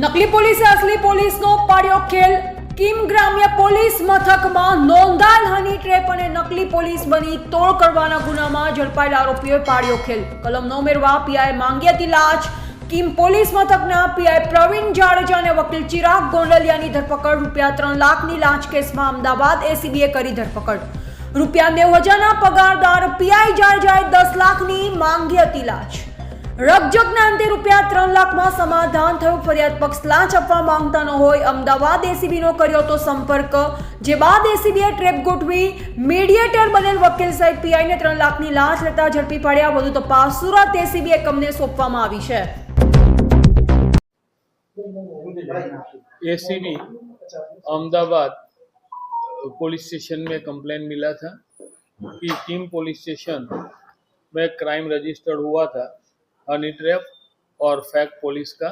નકલી પોલીસે અસલી પોલીસનો પાડ્યો ખેલ। કિમ ગ્રામ્ય પોલીસ મથકમાં નોંધાયેલ હની ટ્રેપ અને નકલી પોલીસ બની તોડ કરવાના ગુનામાં ઝડપાયેલ આરોપીઓએ પાડ્યો ખેલ। કલમ ન ઉમેરવા પીઆઈ માંગી હતી લાંચ। કિમ પોલીસ મથકના પીઆઈ પ્રવીણ જાડેજા અને વકીલ ચિરાગ ગોંડલિયાની ધરપકડ। ₹3 લાખની લાંચ કેસમાં અમદાવાદ એસીબીએ કરી ધરપકડ। ₹90,000ના પગારદાર પીઆઈ જાડેજાએ 10 લાખની માંગી હતી લાંચ। રકઝકના અંતે ₹3 લાખમાં સમાધાન થયું। ફરિયાદ પક્ષ લાંચ આપવા માંગતા ન હોય અમદાવાદ એસીબીનો કર્યો તો સંપર્ક, જે બાદ એસીબીએ ટ્રેપ ગોઠવી મીડિયેટર બનેલ વકીલ સહિત પીઆઈને 3 લાખની લાંચ લેતા ઝડપી પાડ્યા। વધુ તપાસ સુરત એસીબી એકમને સોંપવામાં આવી છે। एसीबी अहमदाबाद पुलिस स्टेशन में कंप्लेन मिला था कि किम पुलिस स्टेशन में क्राइम रजिस्टर्ड हुआ था हनी ट्रैप और फैक पुलिस का।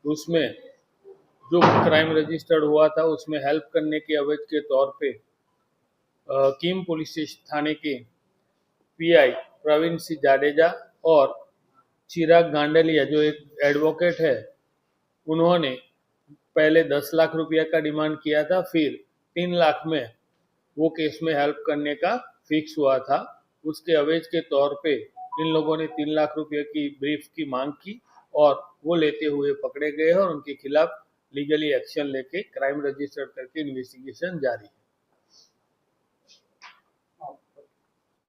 उसमें जो क्राइम रजिस्टर्ड हुआ था उसमें हेल्प करने के एवज के तौर पे किम पुलिस थाने के पीआई प्रवीण सिंह जाडेजा और चिराग गांडलिया जो एक एडवोकेट है, उन्होंने पहले 10 लाख रुपया का डिमांड किया था, फिर 3 लाख में वो केस में हेल्प करने का फिक्स हुआ था। उसके अवेज के तौर पे इन लोगों ने 3 लाख रुपये की ब्रीफ की मांग की और वो लेते हुए पकड़े गए और उनके खिलाफ लीगली एक्शन लेके क्राइम रजिस्टर करके इन्वेस्टिगेशन जारी है।